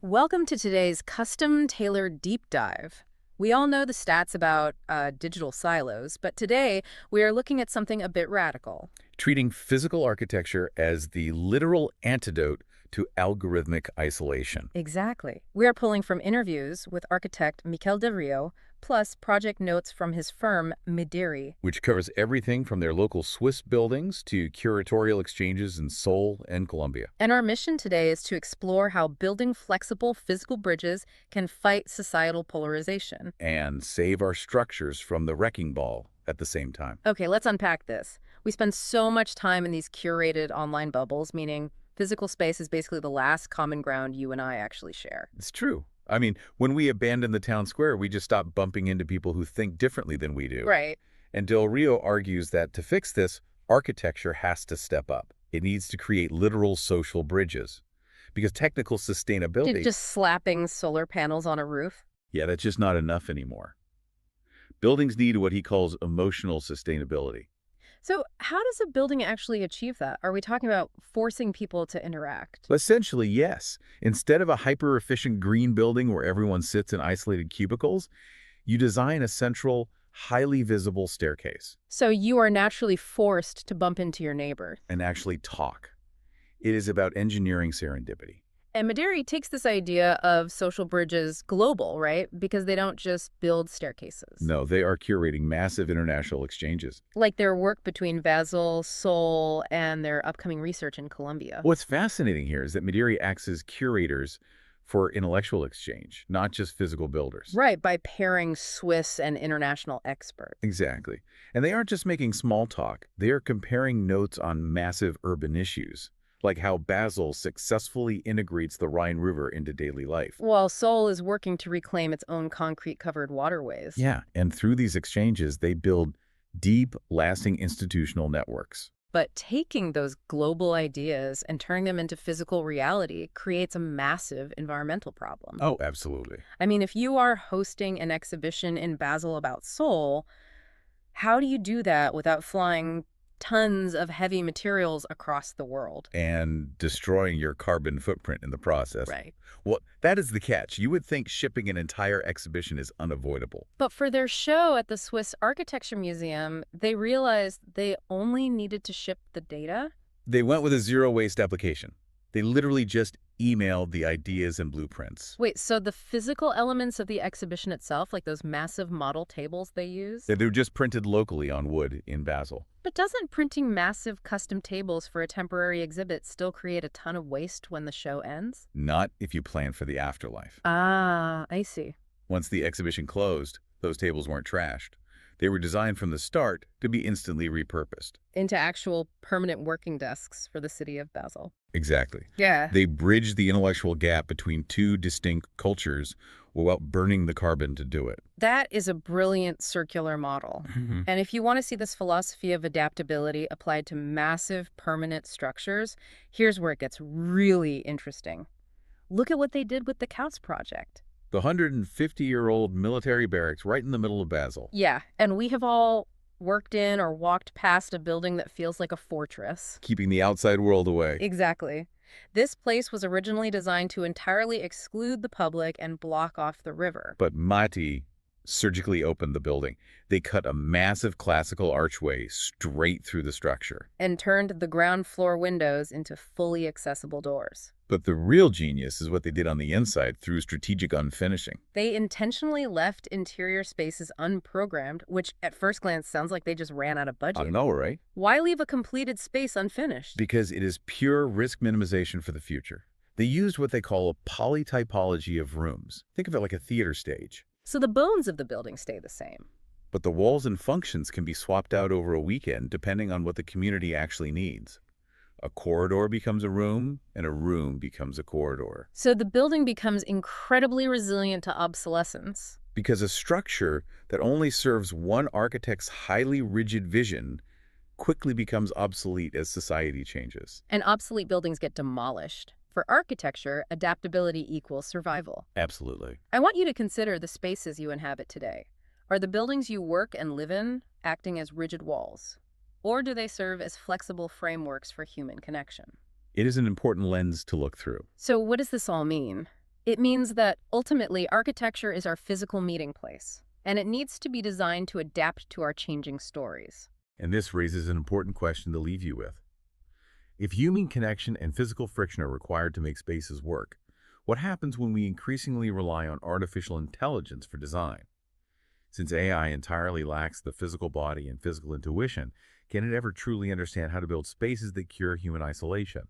Welcome to today's custom-tailored deep dive. We all know the stats about digital silos, but today we are looking at something a bit radical. Treating physical architecture as the literal antidote to algorithmic isolation. Exactly. We are pulling from interviews with architect Miquel de Rio, plus project notes from his firm, Midiri. Which covers everything from their local Swiss buildings to curatorial exchanges in Seoul and Colombia. And our mission today is to explore how building flexible physical bridges can fight societal polarization. And save our structures from the wrecking ball at the same time. Okay, let's unpack this. We spend so much time in these curated online bubbles, meaning physical space is basically the last common ground you and I actually share. It's true. I mean, when we abandon the town square, we just stop bumping into people who think differently than we do. Right. And Del Rio argues that to fix this, architecture has to step up. It needs to create literal social bridges. Because technical sustainability... Just slapping solar panels on a roof? Yeah, that's just not enough anymore. Buildings need what he calls emotional sustainability. So how does a building actually achieve that? Are we talking about forcing people to interact? Essentially, yes. Instead of a hyper-efficient green building where everyone sits in isolated cubicles, you design a central, highly visible staircase. So you are naturally forced to bump into your neighbor. And actually talk. It is about engineering serendipity. And Maderi takes this idea of social bridges global, right? Because they don't just build staircases. No, they are curating massive international exchanges. Like their work between Basel, Seoul, and their upcoming research in Colombia. What's fascinating here is that Midiri acts as curators for intellectual exchange, not just physical builders. Right, by pairing Swiss and international experts. Exactly. And they aren't just making small talk. They are comparing notes on massive urban issues, like how Basel successfully integrates the Rhine River into daily life. While Seoul is working to reclaim its own concrete-covered waterways. Yeah, and through these exchanges, they build deep, lasting institutional networks. But taking those global ideas and turning them into physical reality creates a massive environmental problem. Oh, absolutely. I mean, if you are hosting an exhibition in Basel about Seoul, how do you do that without flying tons of heavy materials across the world? And destroying your carbon footprint in the process. Right. Well, that is the catch. You would think shipping an entire exhibition is unavoidable. But for their show at the Swiss Architecture Museum, they realized they only needed to ship the data. They went with a zero-waste application. They literally just emailed the ideas and blueprints. Wait, so the physical elements of the exhibition itself, like those massive model tables they use? They were just printed locally on wood in Basel. But doesn't printing massive custom tables for a temporary exhibit still create a ton of waste when the show ends? Not if you plan for the afterlife. Ah, I see. Once the exhibition closed, those tables weren't trashed. They were designed from the start to be instantly repurposed. Into actual permanent working desks for the city of Basel. Exactly. Yeah. They bridged the intellectual gap between two distinct cultures without burning the carbon to do it. That is a brilliant circular model. And if you want to see this philosophy of adaptability applied to massive permanent structures, here's where it gets really interesting. Look at what they did with the Kautz project. The 150-year-old military barracks right in the middle of Basel. Yeah, and we have all worked in or walked past a building that feels like a fortress. Keeping the outside world away. Exactly. This place was originally designed to entirely exclude the public and block off the river. But Mati surgically opened the building. They cut a massive classical archway straight through the structure. And turned the ground floor windows into fully accessible doors. But the real genius is what they did on the inside through strategic unfinishing. They intentionally left interior spaces unprogrammed, which at first glance sounds like they just ran out of budget. I know, right? Why leave a completed space unfinished? Because it is pure risk minimization for the future. They used what they call a polytypology of rooms. Think of it like a theater stage. So the bones of the building stay the same. But the walls and functions can be swapped out over a weekend depending on what the community actually needs. A corridor becomes a room, and a room becomes a corridor. So the building becomes incredibly resilient to obsolescence. Because a structure that only serves one architect's highly rigid vision quickly becomes obsolete as society changes. And obsolete buildings get demolished. For architecture, adaptability equals survival. Absolutely. I want you to consider the spaces you inhabit today. Are the buildings you work and live in acting as rigid walls? Or do they serve as flexible frameworks for human connection? It is an important lens to look through. So what does this all mean? It means that ultimately architecture is our physical meeting place, and it needs to be designed to adapt to our changing stories. And this raises an important question to leave you with. If human connection and physical friction are required to make spaces work, what happens when we increasingly rely on artificial intelligence for design? Since AI entirely lacks the physical body and physical intuition, can it ever truly understand how to build spaces that cure human isolation?